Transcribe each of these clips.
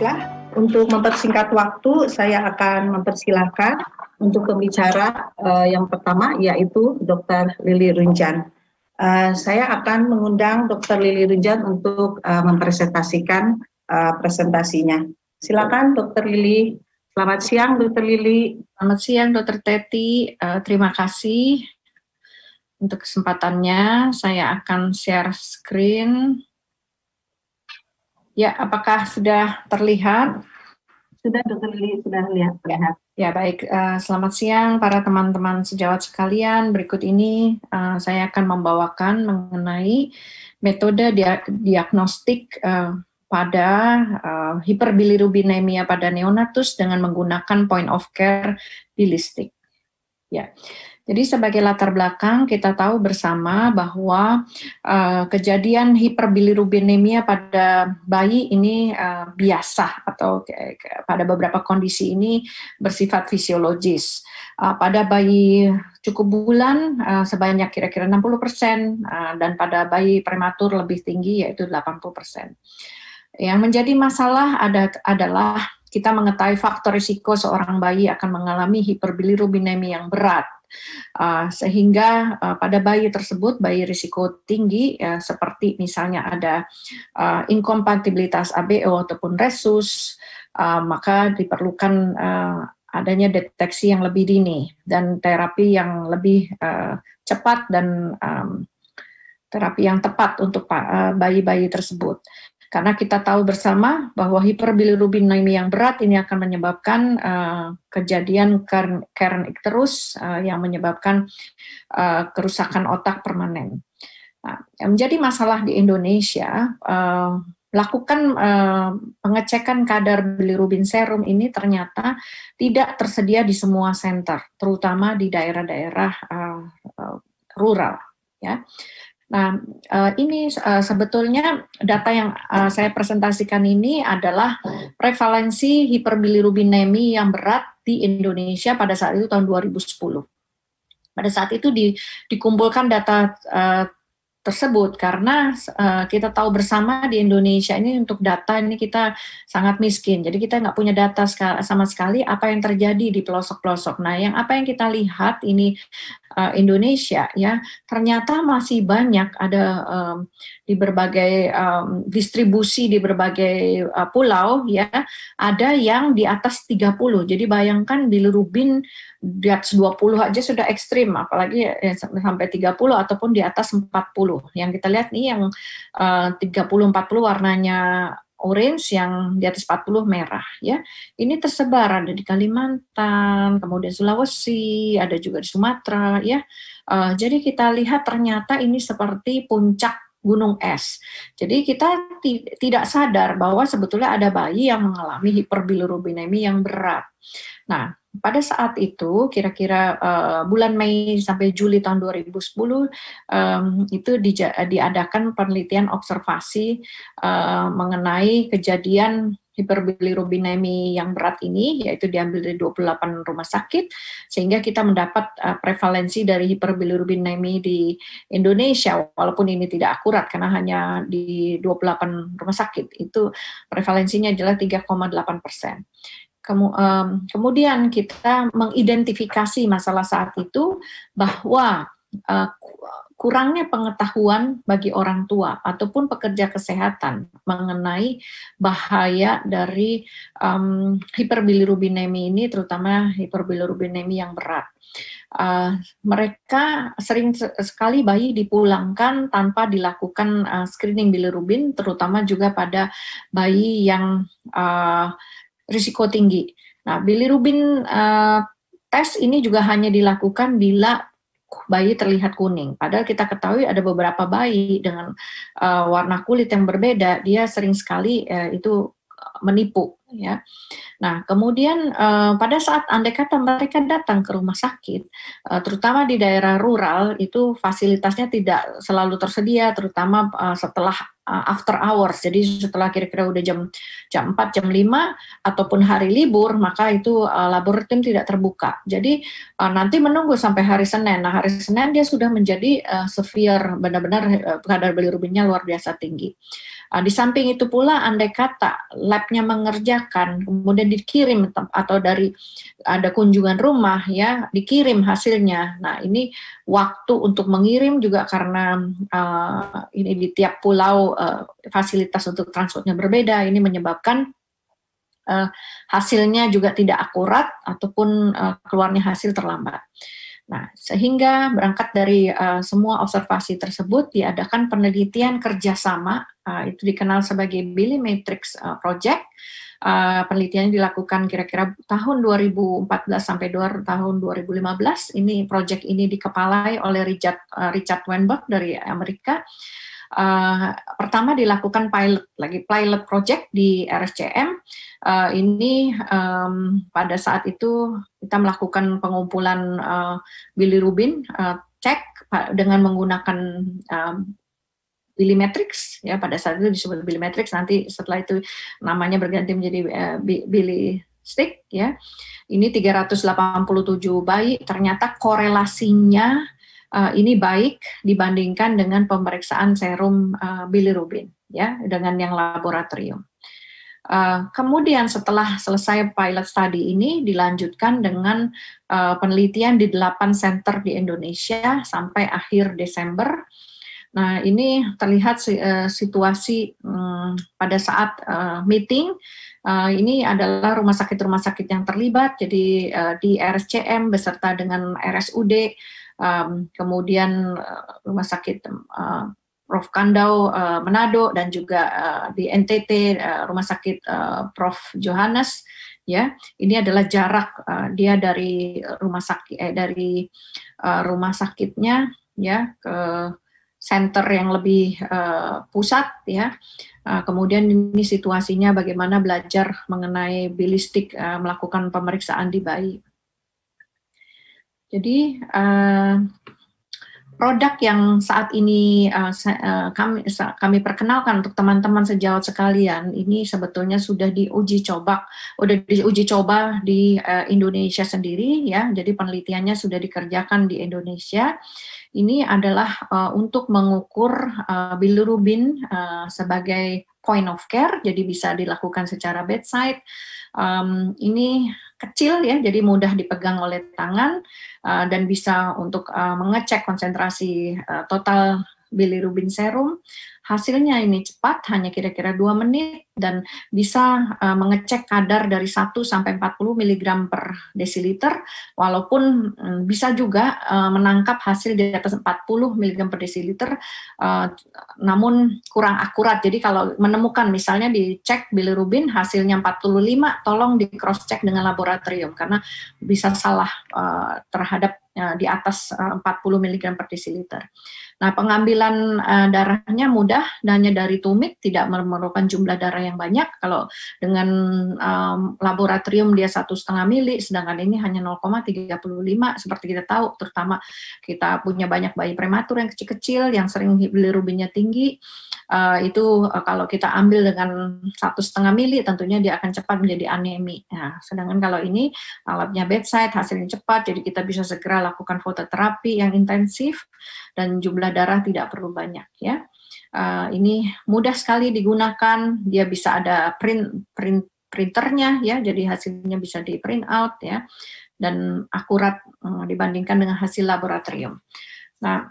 Baiklah, untuk mempersingkat waktu, saya akan mempersilahkan untuk pembicara yang pertama, yaitu Dr. Lili Runjan. Saya akan mengundang Dr. Lili Runjan untuk mempresentasikan presentasinya. Silakan Dr. Lili. Selamat siang Dr. Lili. Selamat siang Dr. Teti. Terima kasih untuk kesempatannya. Saya akan share screen. Ya, apakah sudah terlihat? Sudah Dr. Lili, sudah terlihat. Ya baik, selamat siang para teman-teman sejawat sekalian. Berikut ini saya akan membawakan mengenai metode diagnostik pada hiperbilirubinemia pada neonatus dengan menggunakan point of care bilistik. Ya. Jadi sebagai latar belakang kita tahu bersama bahwa kejadian hiperbilirubinemia pada bayi ini biasa atau pada beberapa kondisi ini bersifat fisiologis. Pada bayi cukup bulan sebanyak kira-kira 60% dan pada bayi prematur lebih tinggi yaitu 80%. Yang menjadi masalah adalah kita mengetahui faktor risiko seorang bayi akan mengalami hiperbilirubinemia yang berat. Sehingga pada bayi tersebut, bayi risiko tinggi seperti misalnya ada inkompatibilitas ABO ataupun resus, maka diperlukan adanya deteksi yang lebih dini dan terapi yang lebih cepat dan terapi yang tepat untuk bayi-bayi tersebut. Karena kita tahu bersama bahwa hiperbilirubinemia yang berat ini akan menyebabkan kejadian Kern icterus yang menyebabkan kerusakan otak permanen. Nah, yang menjadi masalah di Indonesia, lakukan pengecekan kadar bilirubin serum ini ternyata tidak tersedia di semua center, terutama di daerah-daerah rural. Ya. Nah, ini sebetulnya data yang saya presentasikan ini adalah prevalensi hiperbilirubinemia yang berat di Indonesia pada saat itu tahun 2010. Pada saat itu dikumpulkan data tersebut karena kita tahu bersama di Indonesia ini untuk data ini kita sangat miskin, jadi kita nggak punya data sama sekali apa yang terjadi di pelosok-pelosok. Nah, apa yang kita lihat ini Indonesia ya ternyata masih banyak ada di berbagai distribusi di berbagai pulau ya ada yang di atas 30. Jadi bayangkan bilirubin di atas 20 aja sudah ekstrim, apalagi sampai 30 ataupun di atas 40. Yang kita lihat nih yang 30-40 warnanya orange, yang di atas 40 merah ya. Ini tersebar ada di Kalimantan, kemudian Sulawesi, ada juga di Sumatera ya. Jadi kita lihat ternyata ini seperti puncak gunung es. Jadi kita tidak sadar bahwa sebetulnya ada bayi yang mengalami hiperbilirubinemia yang berat. Nah, pada saat itu kira-kira bulan Mei sampai Juli tahun 2010 itu diadakan penelitian observasi mengenai kejadian hiperbilirubinemia yang berat ini, yaitu diambil dari 28 rumah sakit, sehingga kita mendapat prevalensi dari hiperbilirubinemia di Indonesia, walaupun ini tidak akurat karena hanya di 28 rumah sakit, itu prevalensinya adalah 3,8%. Kemudian kita mengidentifikasi masalah saat itu bahwa kurangnya pengetahuan bagi orang tua ataupun pekerja kesehatan mengenai bahaya dari hiperbilirubinemia ini, terutama hiperbilirubinemia yang berat. Mereka sering sekali bayi dipulangkan tanpa dilakukan screening bilirubin, terutama juga pada bayi yang risiko tinggi. Nah, bilirubin tes ini juga hanya dilakukan bila bayi terlihat kuning. Padahal kita ketahui ada beberapa bayi dengan warna kulit yang berbeda, dia sering sekali itu menipu. Ya. Nah, kemudian pada saat andai kata mereka datang ke rumah sakit, terutama di daerah rural, itu fasilitasnya tidak selalu tersedia, terutama setelah after hours. Jadi setelah kira-kira udah jam 4, jam 5, ataupun hari libur, maka itu laboratorium tidak terbuka. Jadi nanti menunggu sampai hari Senin. Nah, hari Senin dia sudah menjadi severe, benar-benar kadar bilirubinnya luar biasa tinggi. Di samping itu pula, andai kata labnya mengerjakan, kemudian dikirim atau dari ada kunjungan rumah, ya dikirim hasilnya. Nah, ini waktu untuk mengirim juga karena ini di tiap pulau fasilitas untuk transportnya berbeda. Ini menyebabkan hasilnya juga tidak akurat ataupun keluarnya hasil terlambat. Nah, sehingga berangkat dari semua observasi tersebut diadakan penelitian kerjasama, itu dikenal sebagai Billy Matrix Project. Penelitiannya dilakukan kira-kira tahun 2014 sampai tahun 2015. Ini project ini dikepalai oleh Richard Weinberg dari Amerika. Pertama dilakukan pilot project di RSCM. Ini pada saat itu kita melakukan pengumpulan bilirubin cek dengan menggunakan Billymetrics, ya pada saat itu disebut Billymetrics, nanti setelah itu namanya berganti menjadi Billystick, ya. Ini 387 bayi, ternyata korelasinya ini baik dibandingkan dengan pemeriksaan serum bilirubin, ya, dengan yang laboratorium. Kemudian setelah selesai pilot study ini dilanjutkan dengan penelitian di 8 center di Indonesia sampai akhir Desember. Nah, ini terlihat situasi pada saat meeting. Ini adalah rumah sakit yang terlibat, jadi di RSCM beserta dengan RSUD, kemudian rumah sakit Prof. Kandau Manado, dan juga di NTT rumah sakit Prof. Johannes, ya. Ini adalah jarak dia dari rumah sakitnya, ya, ke center yang lebih pusat, ya. Kemudian ini situasinya bagaimana belajar mengenai bilistik, melakukan pemeriksaan di bayi. Jadi produk yang saat ini kami perkenalkan untuk teman-teman sejawat sekalian, ini sebetulnya sudah diuji coba di Indonesia sendiri, ya. Jadi penelitiannya sudah dikerjakan di Indonesia. Ini adalah untuk mengukur bilirubin sebagai point of care, jadi bisa dilakukan secara bedside. Ini kecil, ya, jadi mudah dipegang oleh tangan dan bisa untuk mengecek konsentrasi total bilirubin serum. Hasilnya ini cepat, hanya kira-kira 2 menit, dan bisa mengecek kadar dari 1 sampai 40 mg per desiliter, walaupun bisa juga menangkap hasil di atas 40 mg per desiliter, namun kurang akurat. Jadi kalau menemukan misalnya dicek bilirubin hasilnya 45, tolong di cross check dengan laboratorium karena bisa salah terhadap di atas 40 mg per desiliter. Nah, pengambilan darahnya mudah, hanya dari tumit, tidak memerlukan jumlah darah yang banyak. Kalau dengan laboratorium dia 1,5 mili, sedangkan ini hanya 0,35. Seperti kita tahu, terutama kita punya banyak bayi prematur yang kecil-kecil, yang sering bilirubinnya tinggi. Itu kalau kita ambil dengan 1,5 mili, tentunya dia akan cepat menjadi anemi. Nah, sedangkan kalau ini alatnya bedside, hasilnya cepat, jadi kita bisa segera lakukan fototerapi yang intensif dan jumlah darah tidak perlu banyak, ya. Ini mudah sekali digunakan, dia bisa ada printernya, ya, jadi hasilnya bisa di print out, ya, dan akurat dibandingkan dengan hasil laboratorium. Nah,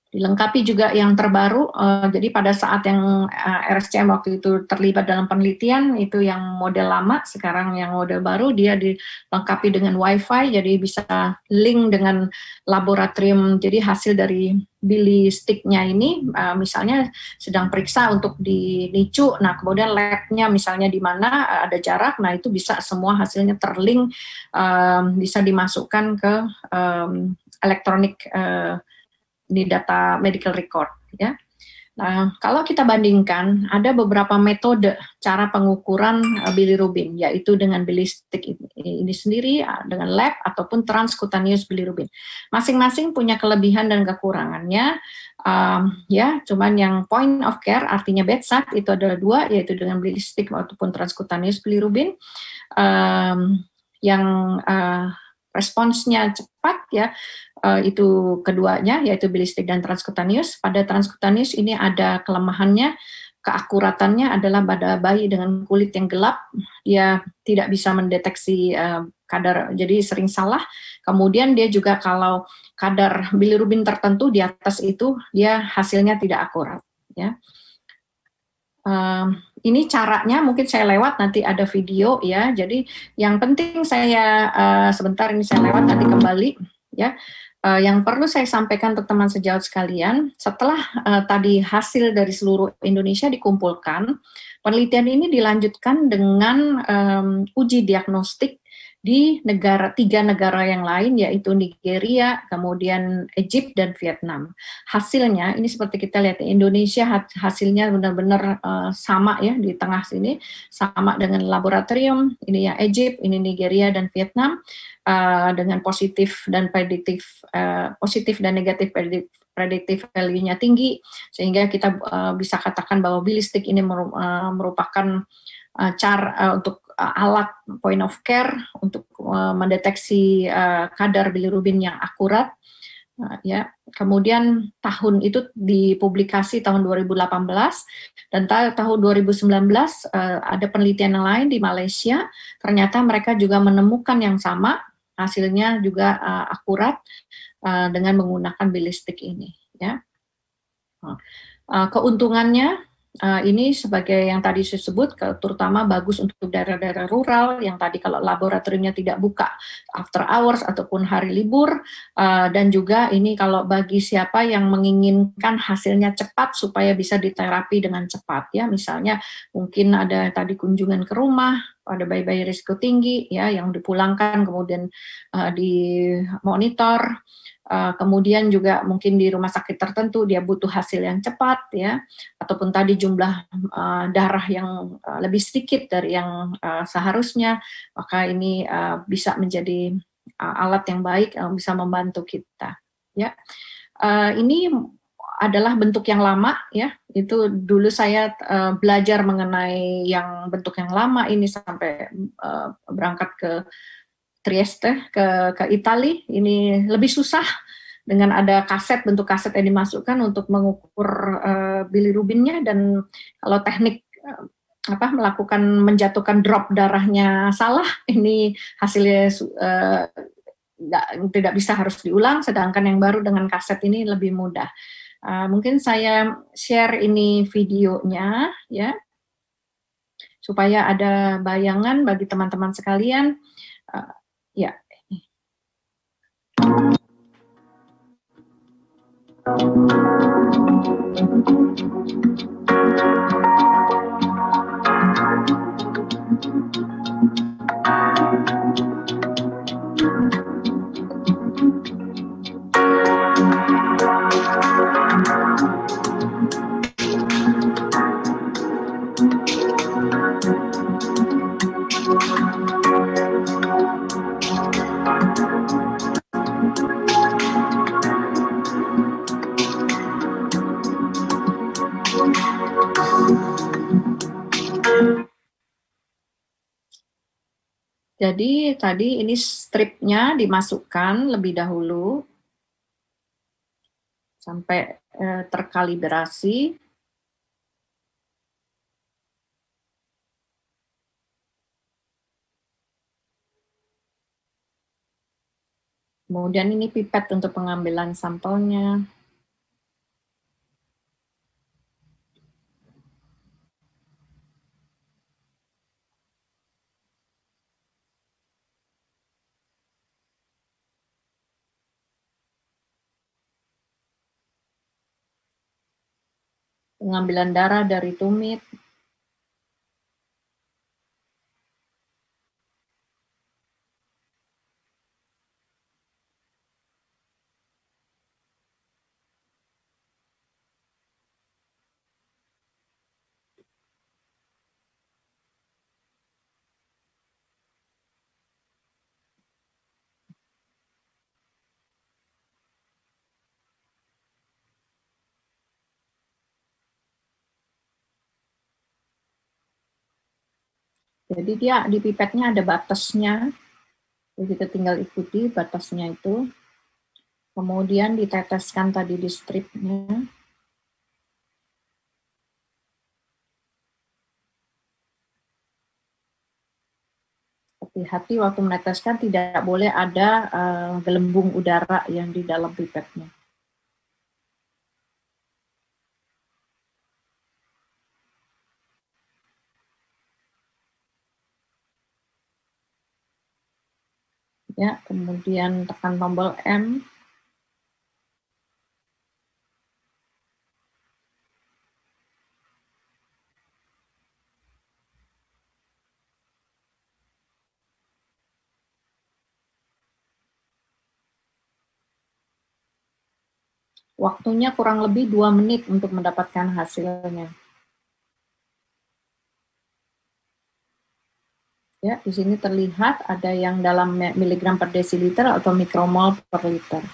dilengkapi juga yang terbaru, jadi pada saat yang RSCM waktu itu terlibat dalam penelitian, itu yang model lama, sekarang yang model baru, dia dilengkapi dengan Wi-Fi, jadi bisa link dengan laboratorium, jadi hasil dari Billystick-nya ini, misalnya sedang periksa untuk di NICU, nah kemudian lab-nya misalnya di mana ada jarak, nah itu bisa semua hasilnya terlink, bisa dimasukkan ke elektronik, di data medical record, ya. Nah, kalau kita bandingkan, ada beberapa metode cara pengukuran bilirubin, yaitu dengan Billystick ini sendiri, dengan lab ataupun transcutaneous bilirubin. Masing-masing punya kelebihan dan kekurangannya, ya. Cuman yang point of care, artinya bedside, itu adalah 2, yaitu dengan Billystick ataupun transcutaneous bilirubin, yang responsnya cepat, ya. Itu keduanya, yaitu Billystick dan transcutaneous. Pada transcutaneous ini ada kelemahannya keakuratannya adalah pada bayi dengan kulit yang gelap, dia tidak bisa mendeteksi kadar, jadi sering salah. Kemudian dia juga kalau kadar bilirubin tertentu di atas itu, dia hasilnya tidak akurat. Ya. Ini caranya, mungkin saya lewat, nanti ada video ya. Jadi yang penting saya sebentar ini saya lewat, nanti kembali ya. Yang perlu saya sampaikan untuk teman sejawat sekalian, setelah tadi hasil dari seluruh Indonesia dikumpulkan, penelitian ini dilanjutkan dengan uji diagnostik di 3 negara yang lain, yaitu Nigeria, kemudian Egypt, dan Vietnam. Hasilnya, ini seperti kita lihat, Indonesia hasilnya benar-benar sama ya, di tengah sini, sama dengan laboratorium, ini yang Egypt, ini Nigeria, dan Vietnam, dengan positif dan negatif predictive value-nya tinggi, sehingga kita bisa katakan bahwa bilistik ini merupakan untuk alat point of care untuk mendeteksi kadar bilirubin yang akurat. Ya, kemudian tahun itu dipublikasi tahun 2018 dan tahun 2019 ada penelitian yang lain di Malaysia, ternyata mereka juga menemukan yang sama, hasilnya juga akurat dengan menggunakan bilistik ini. Ya, keuntungannya ini sebagai yang tadi saya sebut, terutama bagus untuk daerah-daerah rural yang tadi kalau laboratoriumnya tidak buka after hours ataupun hari libur, dan juga ini kalau bagi siapa yang menginginkan hasilnya cepat supaya bisa diterapi dengan cepat ya, misalnya mungkin ada tadi kunjungan ke rumah, ada bayi-bayi risiko tinggi ya yang dipulangkan kemudian dimonitor. Kemudian juga mungkin di rumah sakit tertentu dia butuh hasil yang cepat ya, ataupun tadi jumlah darah yang lebih sedikit dari yang seharusnya, maka ini bisa menjadi alat yang baik bisa membantu kita ya. Ini adalah bentuk yang lama ya, itu dulu saya belajar mengenai yang bentuk yang lama ini sampai berangkat ke Trieste, ke Italia, ini lebih susah dengan ada kaset, bentuk kaset yang dimasukkan untuk mengukur bilirubinnya, dan kalau teknik melakukan menjatuhkan drop darahnya salah, ini hasilnya tidak bisa, harus diulang, sedangkan yang baru dengan kaset ini lebih mudah. Mungkin saya share ini videonya ya, supaya ada bayangan bagi teman-teman sekalian. Ya. Jadi tadi ini stripnya dimasukkan lebih dahulu sampai terkalibrasi. Kemudian ini pipet untuk pengambilan sampelnya. Pengambilan darah dari tumit. Jadi dia di pipetnya ada batasnya, jadi kita tinggal ikuti batasnya itu. Kemudian diteteskan tadi di stripnya. hati-hati waktu meneteskan tidak boleh ada gelembung udara yang di dalam pipetnya. Ya, kemudian tekan tombol M. Waktunya kurang lebih 2 menit untuk mendapatkan hasilnya. Ya, di sini terlihat ada yang dalam miligram per desiliter atau mikromol per liter.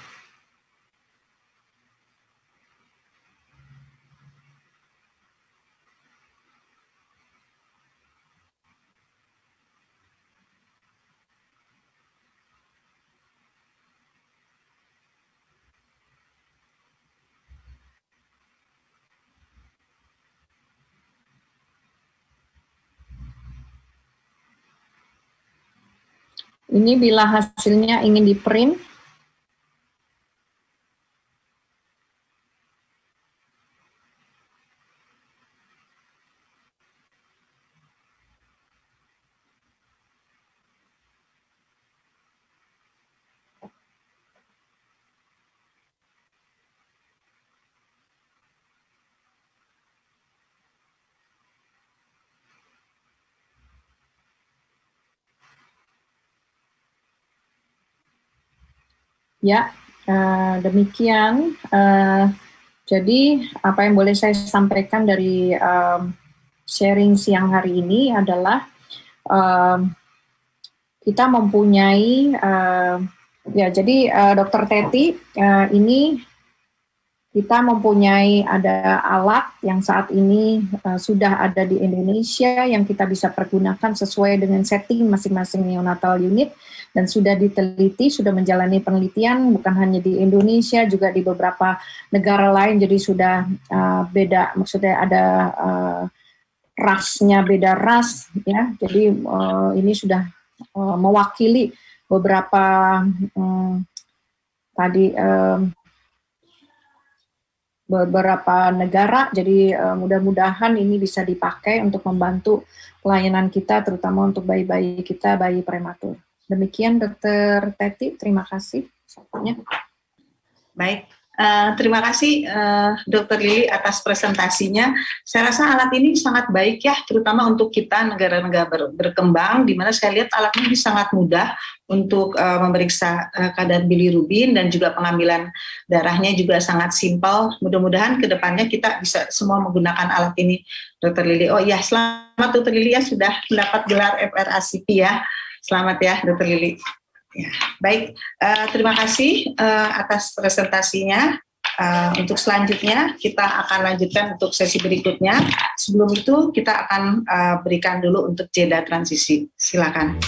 Ini bila hasilnya ingin di-print, ya, demikian. Jadi apa yang boleh saya sampaikan dari sharing siang hari ini adalah kita mempunyai, ya jadi Dr. Teti, ini kita mempunyai ada alat yang saat ini sudah ada di Indonesia yang kita bisa pergunakan sesuai dengan setting masing-masing neonatal unit dan sudah diteliti, sudah menjalani penelitian bukan hanya di Indonesia, juga di beberapa negara lain, jadi sudah beda, maksudnya ada rasnya beda ras, ya. Jadi ini sudah mewakili beberapa beberapa negara, jadi mudah-mudahan ini bisa dipakai untuk membantu pelayanan kita, terutama untuk bayi-bayi kita, bayi prematur. Demikian Dr. Teti, terima kasih. Baik, terima kasih Dr. Lili atas presentasinya. Saya rasa alat ini sangat baik ya, terutama untuk kita negara-negara berkembang, di mana saya lihat alat ini sangat mudah untuk memeriksa kadar bilirubin dan juga pengambilan darahnya juga sangat simpel. Mudah-mudahan ke depannya kita bisa semua menggunakan alat ini, Dr. Lili. Oh iya, selamat Dr. Lili ya, sudah mendapat gelar FRACP ya. Selamat ya Dr. Lili. Ya, baik, terima kasih atas presentasinya. Untuk selanjutnya kita akan lanjutkan untuk sesi berikutnya. Sebelum itu kita akan berikan dulu untuk jeda transisi. Silakan.